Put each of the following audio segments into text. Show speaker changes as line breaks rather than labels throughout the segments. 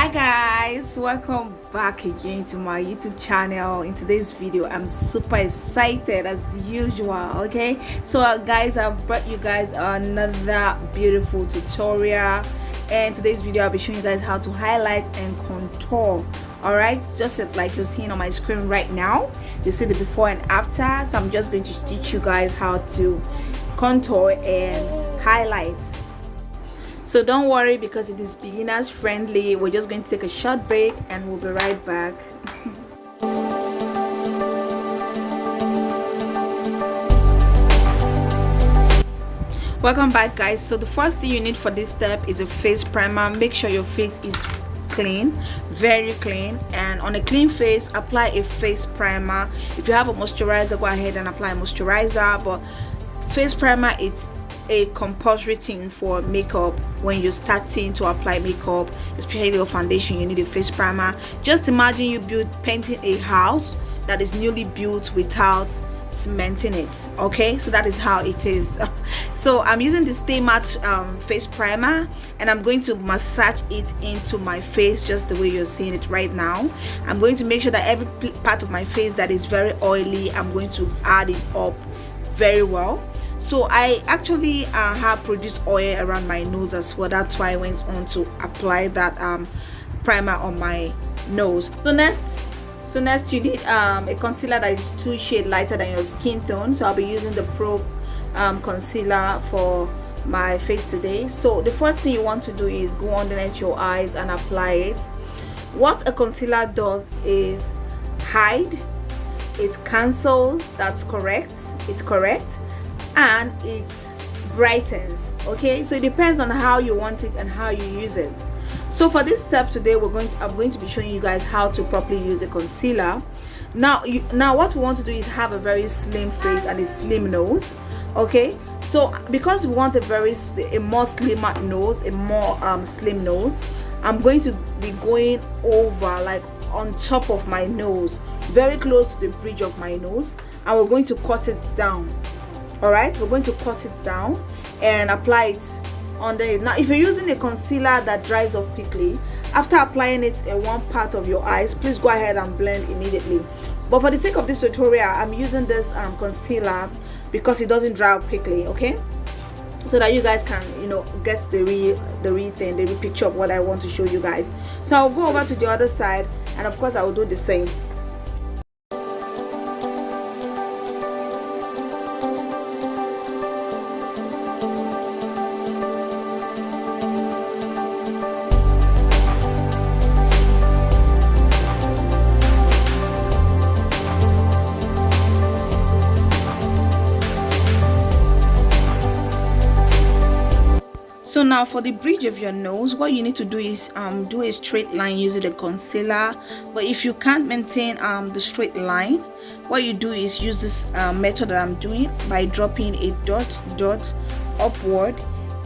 Hi guys, welcome back again to my YouTube channel. In today's video I'm super excited as usual. Okay, so guys, I've brought you guys another beautiful tutorial, and today's video I'll be showing you guys how to highlight and contour. All right, just like you're seeing on my screen right now, you see the before and after. So I'm just going to teach you guys how to contour and highlight. So don't worry, because it is beginners friendly. We're just going to take a short break and we'll be right back. Welcome back guys. So the first thing you need for this step is a face primer. Make sure your face is clean, very clean, and on a clean face apply a face primer. If you have a moisturizer, go ahead and apply a moisturizer, but face primer, it's a compulsory thing for makeup. When you're starting to apply makeup, especially your foundation, you need a face primer. Just imagine you painting a house that is newly built without cementing it. Okay, so that is how it is. So I'm using the Stay Matte face primer, and I'm going to massage it into my face just the way you're seeing it right now. I'm going to make sure that every part of my face that is very oily, I'm going to add it up very well. So I actually have produced oil around my nose as well. That's why I went on to apply that primer on my nose. So next you need a concealer that is 2 shades lighter than your skin tone. So I'll be using the Pro concealer for my face today. So the first thing you want to do is go underneath your eyes and apply it. What a concealer does is hide, it cancels, that's correct, it's correct, and it brightens. Okay, so it depends on how you want it and how you use it. So for this step today, I'm going to be showing you guys how to properly use a concealer. Now what we want to do is have a very slim face and a slim nose. Okay, so because we want a more slimmer nose, a more slim nose, I'm going to be going over, like on top of my nose, very close to the bridge of my nose, and we're going to cut it down. All right, we're going to cut it down and apply it under it. Now if you're using a concealer that dries off quickly, after applying it in one part of your eyes, please go ahead and blend immediately. But for the sake of this tutorial, I'm using this concealer because it doesn't dry up quickly. Okay, so that you guys can, get the real picture of what I want to show you guys. So I'll go over to the other side, and of course I will do the same. So now for the bridge of your nose, what you need to do is do a straight line using the concealer. But if you can't maintain the straight line, what you do is use this method that I'm doing by dropping a dot upward,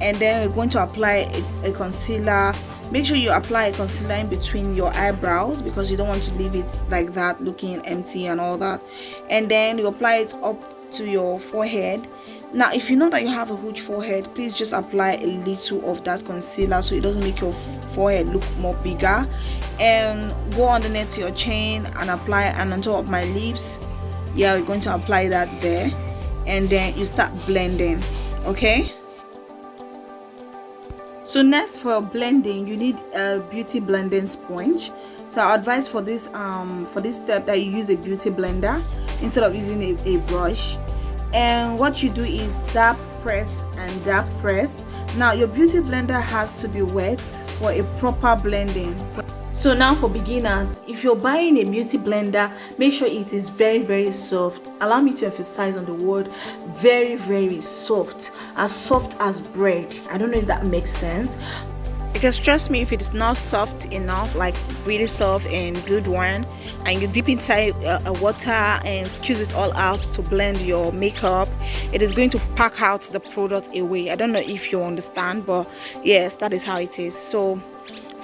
and then we're going to apply a concealer. Make sure you apply a concealer in between your eyebrows, because you don't want to leave it like that looking empty and all that. And then you apply it up to your forehead. Now if you know that you have a huge forehead, please just apply a little of that concealer so it doesn't make your forehead look more bigger, and go underneath your chin and apply, and on top of my lips. Yeah, we're going to apply that there, and then you start blending. Okay, so next for blending, you need a beauty blending sponge. So I advise for this step that you use a beauty blender instead of using a brush. And what you do is dab press and dab press. Now your beauty blender has to be wet for a proper blending. So now for beginners, if you're buying a beauty blender, make sure it is very soft. Allow me to emphasize on the word very soft as bread. I don't know if that makes sense, because trust me, if it is not soft enough, like really soft and good one, and you dip inside water and squeeze it all out to blend your makeup, it is going to pack out the product away. I don't know if you understand, but yes, that is how it is. So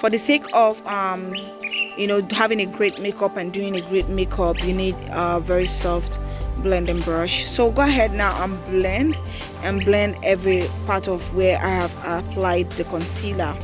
for the sake of having a great makeup and doing a great makeup, you need a very soft blending brush. So go ahead now and blend every part of where I have applied the concealer.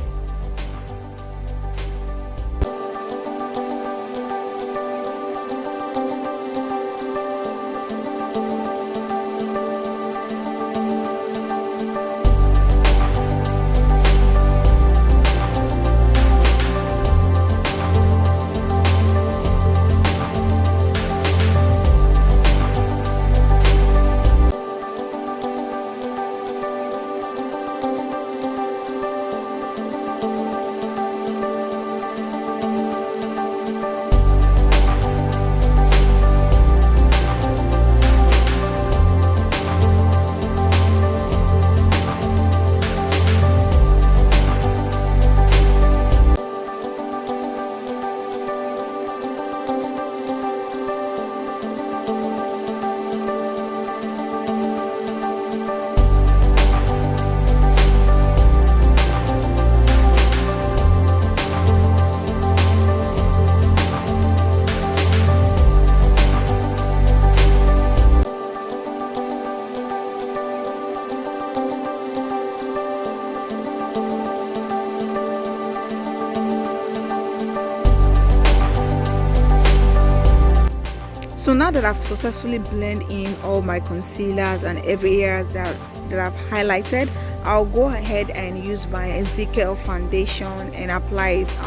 So now that I've successfully blended in all my concealers and every areas that I've highlighted, I'll go ahead and use my Ezekiel foundation and apply it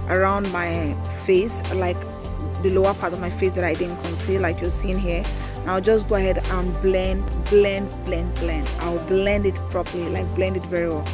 around my face, like the lower part of my face that I didn't conceal, like you're seeing here. And I'll just go ahead and blend. I'll blend it properly, like blend it very well.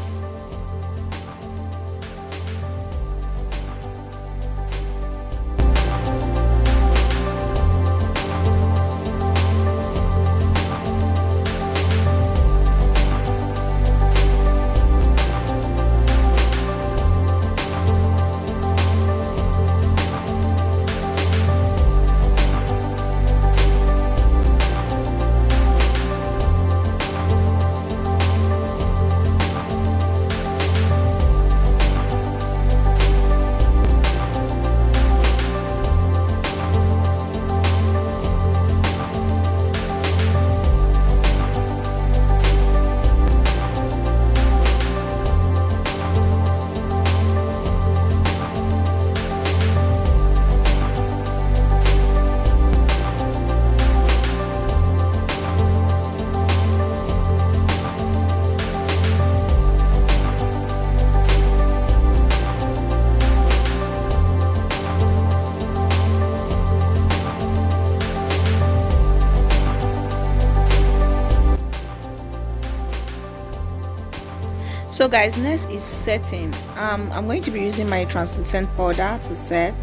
So guys, next is setting. I'm going to be using my translucent powder to set,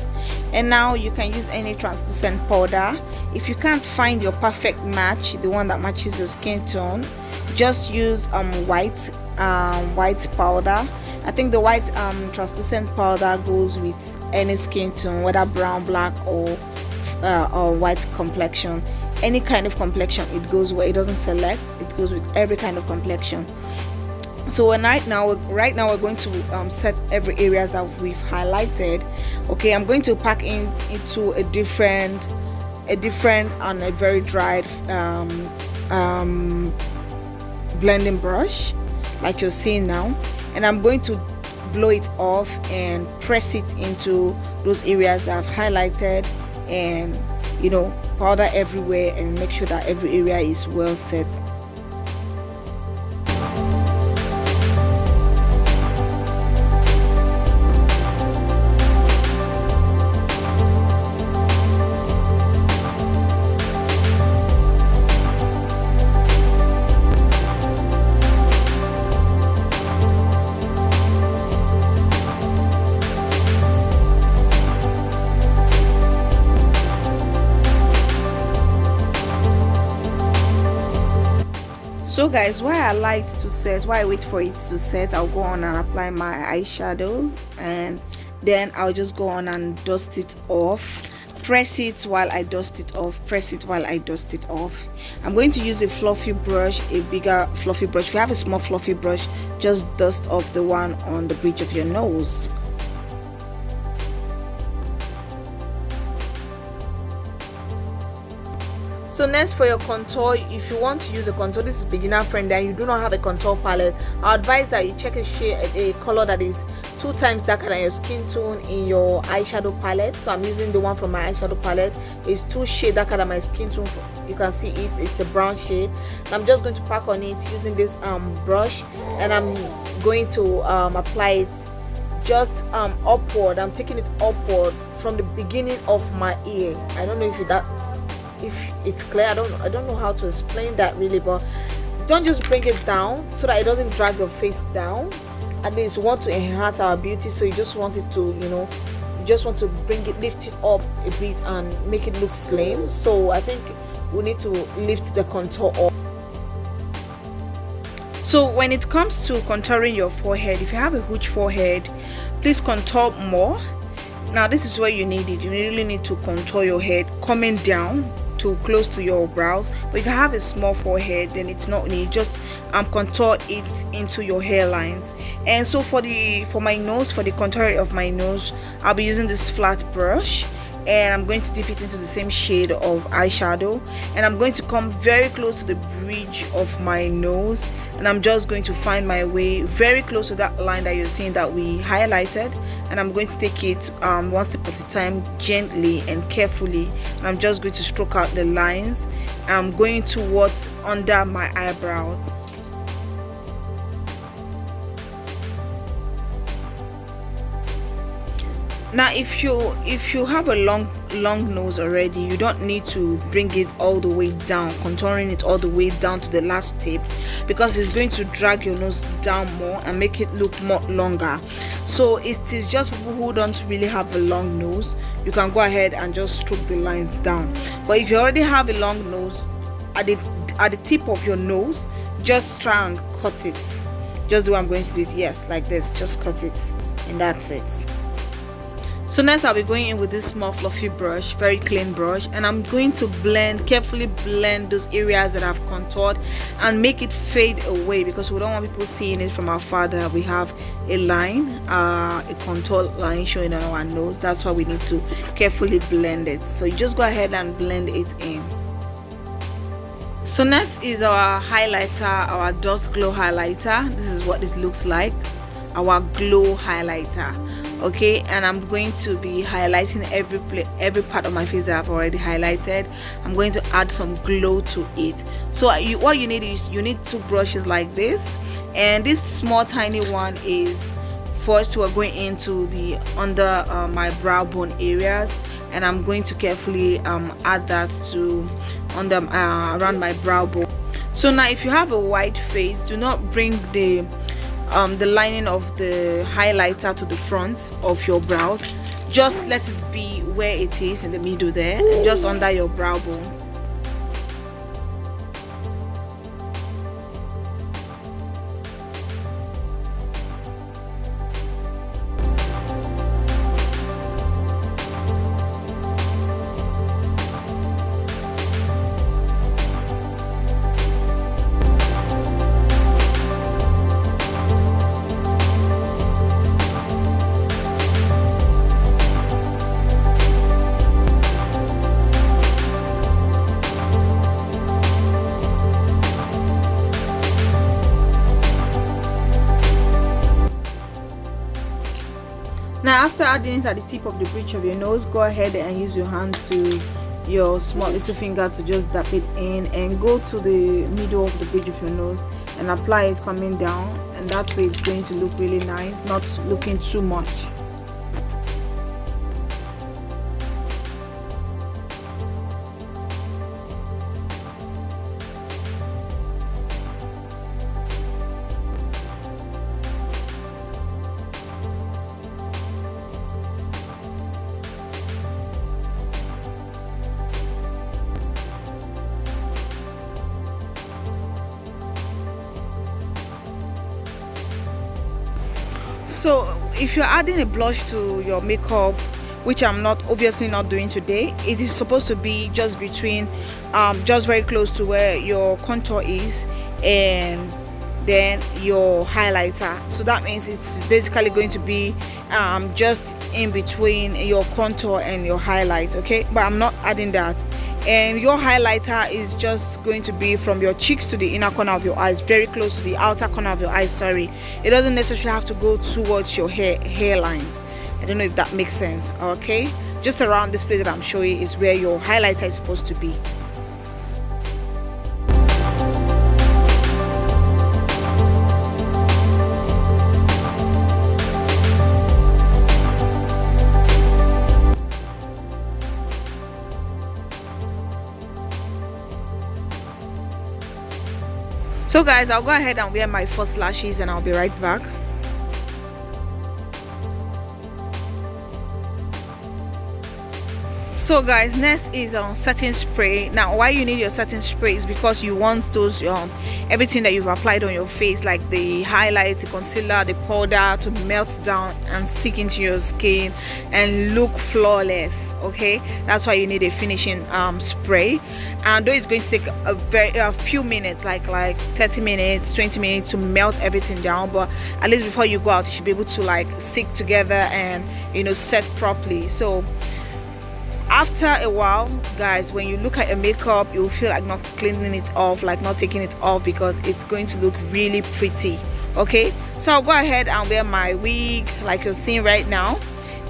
and now you can use any translucent powder. If you can't find your perfect match, the one that matches your skin tone, just use white powder. I think the white translucent powder goes with any skin tone, whether brown, black, or white complexion. Any kind of complexion it goes with. It doesn't select, it goes with every kind of complexion. So right now we're going to set every areas that we've highlighted. Okay, I'm going to pack into a different and a very dried blending brush, like you're seeing now, and I'm going to blow it off and press it into those areas that I've highlighted, and powder everywhere, and make sure that every area is well set. So guys, why I wait for it to set, I'll go on and apply my eyeshadows, and then I'll just go on and dust it off. Press it while I dust it off, press it while I dust it off. I'm going to use a fluffy brush, a bigger fluffy brush. If you have a small fluffy brush, just dust off the one on the bridge of your nose. So next, for your contour, if you want to use a contour, this is beginner friendly and you do not have a contour palette, I advise that you check a color that is 2 times darker than your skin tone in your eyeshadow palette. So I'm using the one from my eyeshadow palette. It's 2 shades darker than my skin tone. You can see it's a brown shade. And I'm just going to pack on it using this brush, and I'm going to apply it just upward. I'm taking it upward from the beginning of my ear. I don't know if it's clear. I don't know how to explain that really, but don't just bring it down so that it doesn't drag your face down. At least you want to enhance our beauty, so you just want it to, you just want to lift it up a bit and make it look slim. So I think we need to lift the contour up. So when it comes to contouring your forehead, if you have a huge forehead, please contour more. Now this is where you need it. You really need to contour your head coming down to close to your brows. But if you have a small forehead, then it's not needed. Just contour it into your hairlines. And so for my nose, for the contour of my nose, I'll be using this flat brush, and I'm going to dip it into the same shade of eyeshadow, and I'm going to come very close to the bridge of my nose, and I'm just going to find my way very close to that line that you're seeing that we highlighted, and and I'm going to take it one step at a time, gently and carefully, and I'm just going to stroke out the lines. I'm going towards under my eyebrows. Now if you have a long nose already, you don't need to bring it all the way down, contouring it all the way down to the last tip, because it's going to drag your nose down more and make it look more longer. So it is just people who don't really have a long nose, you can go ahead and just stroke the lines down. But if you already have a long nose, at the tip of your nose, just try and cut it. Just the way I'm going to do it. Yes, like this, just cut it, and that's it. So next I'll be going in with this small fluffy brush, very clean brush, and I'm going to carefully blend those areas that I've contoured and make it fade away, because we don't want people seeing it from afar that we have a line, a contour line showing on our nose. That's why we need to carefully blend it. So you just go ahead and blend it in. So next is our highlighter, our Dust Glow highlighter. This is what it looks like, our glow highlighter. Okay, and I'm going to be highlighting every part of my face that I've already highlighted. I'm going to add some glow to it. So what you need is, you need two brushes like this, and this small tiny one is first we're going into the under my brow bone areas, and I'm going to carefully add that to under around my brow bone. So now if you have a white face, do not bring the lining of the highlighter to the front of your brows. Just let it be where it is in the middle there, just under your brow bone. Now after adding it at the tip of the bridge of your nose, go ahead and use your hand to your small little finger to just dab it in, and go to the middle of the bridge of your nose and apply it coming down, and that way it's going to look really nice, not looking too much. So if you're adding a blush to your makeup, which I'm obviously not doing today, it is supposed to be just between just very close to where your contour is and then your highlighter. So that means it's basically going to be just in between your contour and your highlight. Okay, but I'm not adding that. And your highlighter is just going to be from your cheeks to the inner corner of your eyes, very close to the outer corner of your eyes. Sorry, it doesn't necessarily have to go towards your hairlines. I don't know if that makes sense. Okay, just around this place that I'm showing is where your highlighter is supposed to be. So guys, I'll go ahead and wear my false lashes and I'll be right back. So guys, next is setting spray. Now why you need your setting spray is because you want those everything that you've applied on your face, like the highlight, the concealer, the powder, to melt down and stick into your skin and look flawless. Okay, that's why you need a finishing spray. And though it's going to take a few minutes, like 30 minutes, 20 minutes to melt everything down, but at least before you go out you should be able to stick together and set properly. So after a while, guys, when you look at your makeup, you will feel like not cleaning it off, like not taking it off, because it's going to look really pretty. Okay, So I'll go ahead and wear my wig like you're seeing right now,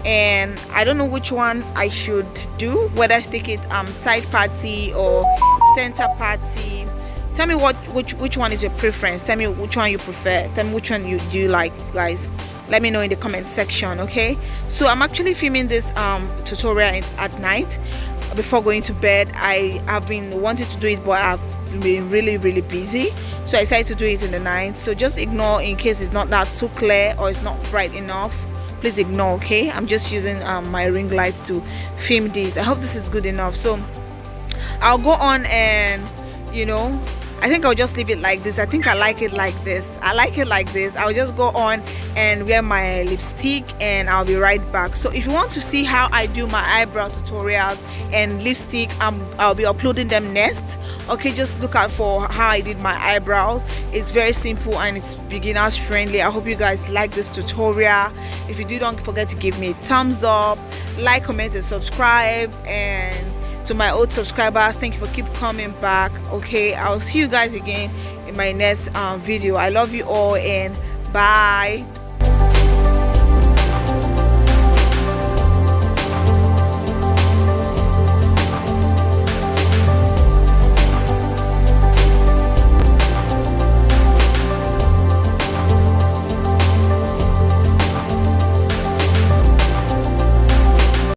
and I don't know which one I should do, whether I stick it side party or center party. Tell me which one is your preference. Tell me which one you prefer. Tell me which one you do like, guys. Let me know in the comment section. Okay, so I'm actually filming this tutorial at night before going to bed. I have been wanting to do it, but I've been really busy, so I decided to do it in the night. So just ignore in case it's not that too clear or it's not bright enough. Please ignore. Okay, I'm just using my ring light to film this. I hope this is good enough. So I'll go on and, you know, I think I'll just leave it like this. I think I like it like this. I like it like this. I'll just go on and wear my lipstick and I'll be right back. So if you want to see how I do my eyebrow tutorials and lipstick, I'll be uploading them next. Okay, just look out for how I did my eyebrows. It's very simple and it's beginners friendly. I hope you guys like this tutorial. If you do, don't forget to give me a thumbs up, like, comment and subscribe. And to my old subscribers, thank you for keep coming back. Okay, I'll see you guys again in my next video. I love you all and bye.